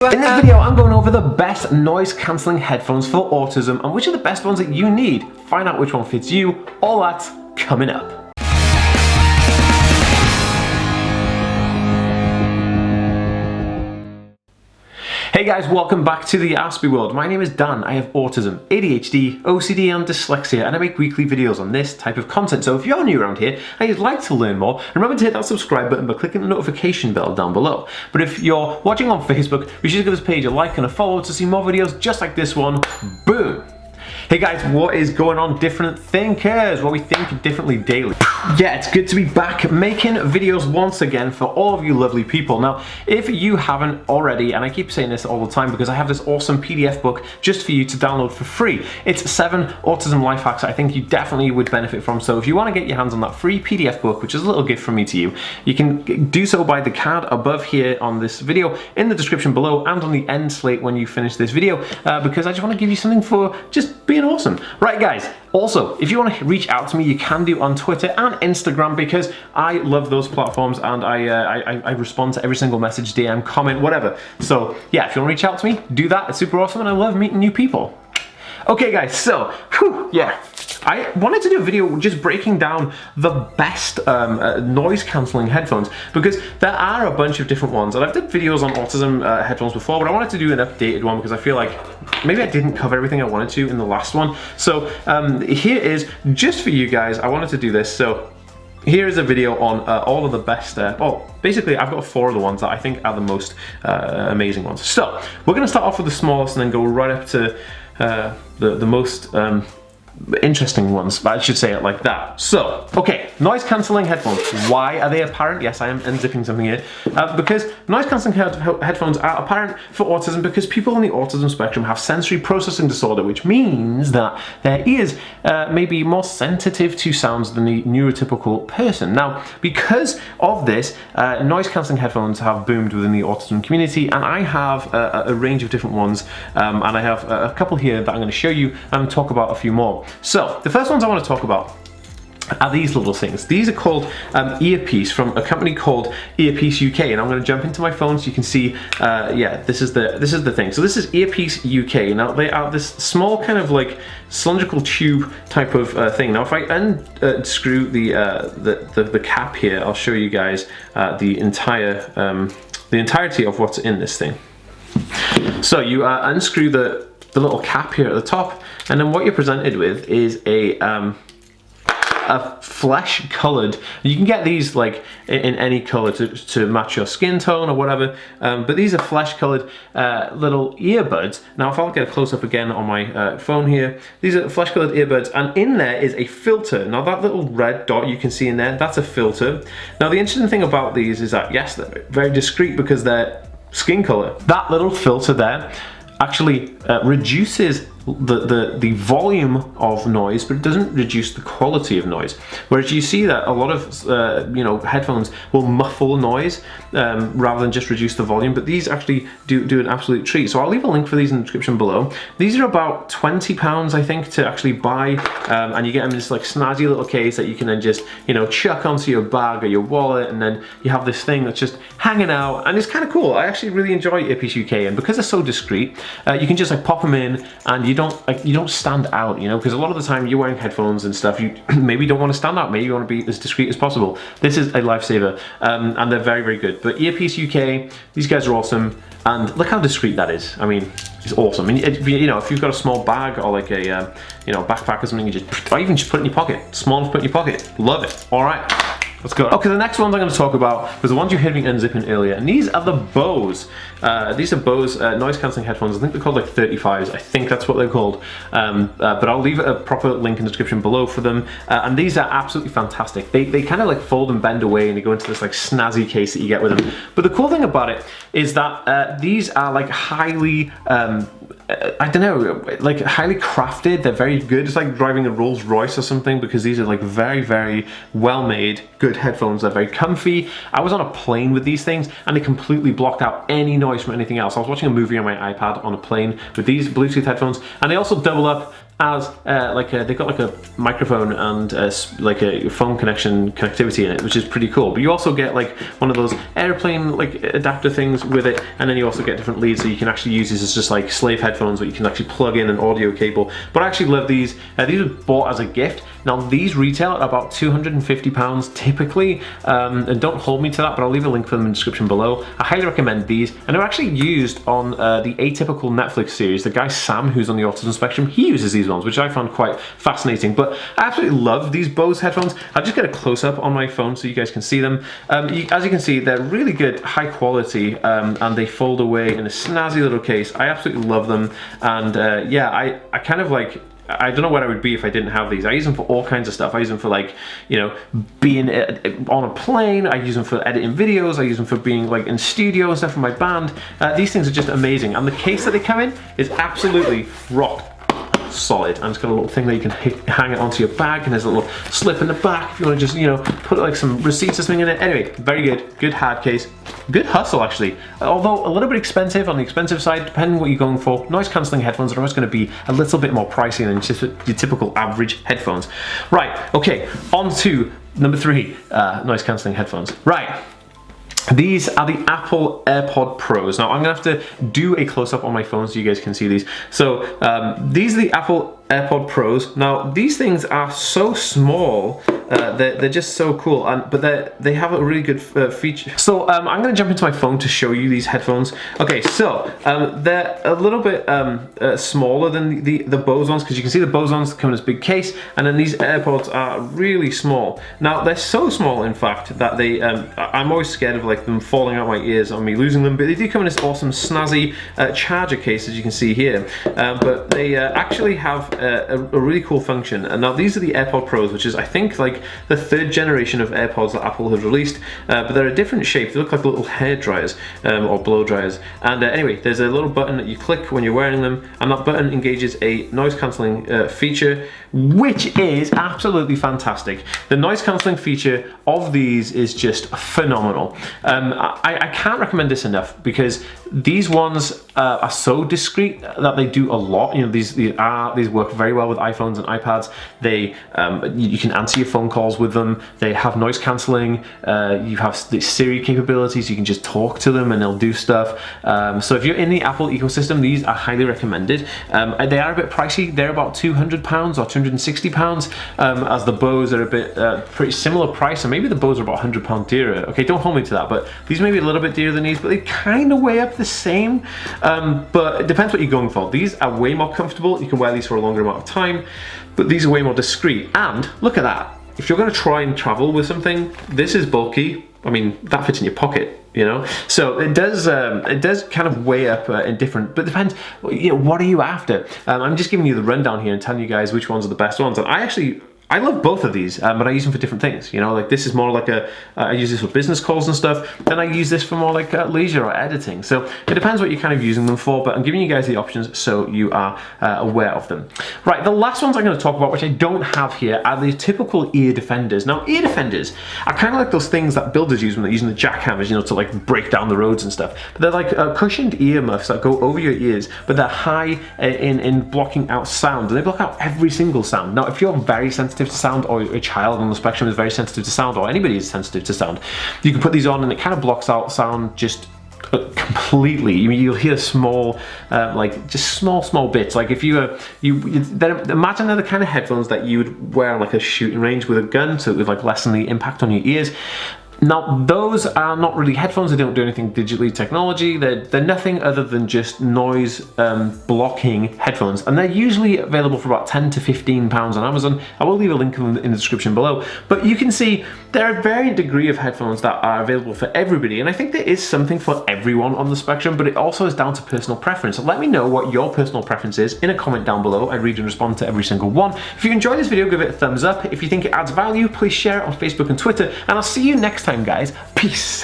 In this video, I'm going over the best noise cancelling headphones for autism and which are the best ones that you need. Find out which one fits you. All that's coming up. Hey guys, welcome back to the Aspie world. My name is Dan. I have autism, ADHD, OCD and dyslexia, and I make weekly videos on this type of content. So if you're new around here and you'd like to learn more, remember to hit that subscribe button by clicking the notification bell down below. But if you're watching on Facebook, you should give this page a like and a follow to see more videos just like this one. Boom! Hey guys, what is going on, different thinkers? Well, we think differently daily. Yeah, it's good to be back making videos once again for all of you lovely people. Now, if you haven't already, and I keep saying this all the time because I have this awesome PDF book just for you to download for free. It's 7 autism life hacks I think you definitely would benefit from. So if you want to get your hands on that free PDF book, which is a little gift from me to you, you can do so by the card above here on this video, in the description below, and on the end slate when you finish this video, because I just want to give you something for just being awesome. Right guys, also, if you want to reach out to me, you can do on Twitter and Instagram because I love those platforms and I respond to every single message, DM, comment, whatever. So yeah, if you want to reach out to me, do that. It's super awesome and I love meeting new people. Okay guys, so, yeah. I wanted to do a video just breaking down the best noise cancelling headphones because there are a bunch of different ones, and I've done videos on autism headphones before, but I wanted to do an updated one because I feel like maybe I didn't cover everything I wanted to in the last one. So here is, just for you guys, I wanted to do this. So here is a video on all of the best, well, basically I've got 4 of the ones that I think are the most amazing ones. So we're going to start off with the smallest and then go right up to the most interesting ones, but I should say it like that. So, okay, noise cancelling headphones. Why are they apparent? Yes, I am unzipping something here. Because noise cancelling headphones are apparent for autism because people on the autism spectrum have sensory processing disorder, which means that their ears may be more sensitive to sounds than the neurotypical person. Now, because of this, noise cancelling headphones have boomed within the autism community, and I have a range of different ones, and I have a couple here that I'm going to show you and talk about a few more. So, the first ones I want to talk about are these little things. These are called Earpiece from a company called Earpiece UK, and I'm going to jump into my phone so you can see. Yeah, this is the thing. So this is Earpiece UK. Now they are this small kind of like cylindrical tube type of thing. Now if I unscrew the cap here, I'll show you guys the entirety of what's in this thing. So you unscrew the little cap here at the top, and then what you're presented with is a flesh colored, you can get these like in any color to match your skin tone or whatever, but these are flesh colored little earbuds. Now if I'll get a close up again on my phone here, these are flesh colored earbuds, and in there is a filter. Now that little red dot you can see in there, that's a filter. Now the interesting thing about these is that yes, they're very discreet because they're skin color. That little filter there actually reduces the volume of noise, but it doesn't reduce the quality of noise. Whereas you see that a lot of you know, headphones will muffle noise rather than just reduce the volume, but these actually do an absolute treat. So I'll leave a link for these in the description below. These are about £20 I think to actually buy, and you get them in this like snazzy little case that you can then just, you know, chuck onto your bag or your wallet, and then you have this thing that's just hanging out, and it's kind of cool. I actually really enjoy Earpiece UK, and because they're so discreet, you can just like pop them in, and you don't stand out, you know, because a lot of the time you're wearing headphones and stuff, you maybe don't want to stand out, maybe you want to be as discreet as possible. This is a lifesaver, and they're very, very good. But Earpiece UK, these guys are awesome, and look how discreet that is. I mean, it's awesome. I mean, you know, if you've got a small bag or like a you know, backpack or something, you just, or even just put it in your pocket, small enough to put in your pocket. Love it. All right. Let's go. Okay, the next ones I'm going to talk about was the ones you heard me unzipping earlier, and these are the Bose. These are Bose noise cancelling headphones. I think they're called like 35s. I think that's what they're called. But I'll leave a proper link in the description below for them. And these are absolutely fantastic. They kind of like fold and bend away, and they go into this like snazzy case that you get with them. But the cool thing about it is that these are like highly I don't know, like highly crafted. They're very good. It's like driving a Rolls Royce or something, because these are like very, very well made, good headphones. They're very comfy. I was on a plane with these things and they completely blocked out any noise from anything else. I was watching a movie on my iPad on a plane with these Bluetooth headphones, and they also double up as they've got like a microphone and like a phone connectivity in it, which is pretty cool. But you also get like one of those airplane like adapter things with it, and then you also get different leads, so you can actually use these as just like slave headphones where you can actually plug in an audio cable. But I actually love these. These were bought as a gift. Now these retail at about £250 typically, and don't hold me to that, but I'll leave a link for them in the description below. I highly recommend these, and they're actually used on the Atypical Netflix series. The guy Sam, who's on the autism spectrum, he uses these ones, which I found quite fascinating. But I absolutely love these Bose headphones. I'll just get a close-up on my phone so you guys can see them. As you can see, they're really good, high quality, and they fold away in a snazzy little case. I absolutely love them, and yeah, I kind of like, I don't know what I would be if I didn't have these. I use them for all kinds of stuff. I use them for like, you know, being on a plane. I use them for editing videos. I use them for being like in studio and stuff for my band. These things are just amazing. And the case that they come in is absolutely rock solid, and it's got a little thing that you can hang it onto your bag, and there's a little slip in the back if you want to just, you know, put like some receipts or something in it. Anyway, very good hard case, good hustle actually, although a little bit expensive on the expensive side, depending what you're going for. Noise cancelling headphones are always going to be a little bit more pricey than just your typical average headphones. Right, okay, on to number 3, noise cancelling headphones. Right. These are the Apple AirPod Pros. Now I'm gonna have to do a close-up on my phone so you guys can see these. So these are the Apple AirPod Pros. Now these things are so small, they're just so cool, but they have a really good feature. So I'm gonna jump into my phone to show you these headphones. Okay, so they're a little bit smaller than the Bose ones, because you can see the Bose ones come in this big case, and then these AirPods are really small. Now they're so small, in fact, that they I'm always scared of like them falling out my ears or me losing them, but they do come in this awesome snazzy charger case, as you can see here. But they actually have a really cool function. And now these are the AirPod Pros, which is, I think, like the 3rd generation of AirPods that Apple has released, but they're a different shape. They look like little hair dryers or blow dryers. And anyway, there's a little button that you click when you're wearing them, and that button engages a noise cancelling feature, which is absolutely fantastic. The noise cancelling feature of these is just phenomenal. I can't recommend this enough, because these ones are so discreet that they do a lot. You know, these work very well with iPhones and iPads. They you can answer your phone calls with them. They have noise cancelling. You have the Siri capabilities. You can just talk to them and they'll do stuff. So if you're in the Apple ecosystem, these are highly recommended. They are a bit pricey. They're about £200 or £260, as the Bose are a bit pretty similar price, and maybe the Bose are about £100 dearer. Okay, don't hold me to that, but these may be a little bit dearer than these, but they kind of weigh up the same. But it depends what you're going for. These are way more comfortable. You can wear these for a longer amount of time, but these are way more discreet. And look at that. If you're going to try and travel with something, this is bulky. I mean, that fits in your pocket, you know. So it does kind of weigh up in different, but it depends, you know, what are you after? I'm just giving you the rundown here and telling you guys which ones are the best ones. And I love both of these, but I use them for different things. You know, like this is more like I use this for business calls and stuff. Then I use this for more like leisure or editing. So it depends what you're kind of using them for, but I'm giving you guys the options so you are aware of them. Right, the last ones I'm going to talk about, which I don't have here, are the typical ear defenders. Now, ear defenders are kind of like those things that builders use when they're using the jackhammers, you know, to like break down the roads and stuff. But they're like cushioned earmuffs that go over your ears, but they're high in blocking out sound, and they block out every single sound. Now, if you're very sensitive to sound, or a child on the spectrum is very sensitive to sound, or anybody is sensitive to sound, you can put these on and it kind of blocks out sound just completely. You'll hear small, like just small bits. Like if imagine they're the kind of headphones that you would wear on like a shooting range with a gun, so it would like lessen the impact on your ears. Now, those are not really headphones. They don't do anything digitally technology. They're nothing other than just noise blocking headphones, and they're usually available for about £10 to £15 on Amazon. I will leave a link in the description below. But you can see there are a varying degree of headphones that are available for everybody, and I think there is something for everyone on the spectrum, but it also is down to personal preference. So let me know what your personal preference is in a comment down below. I read and respond to every single one. If you enjoyed this video, give it a thumbs up. If you think it adds value, please share it on Facebook and Twitter, and I'll see you next time, guys. Peace.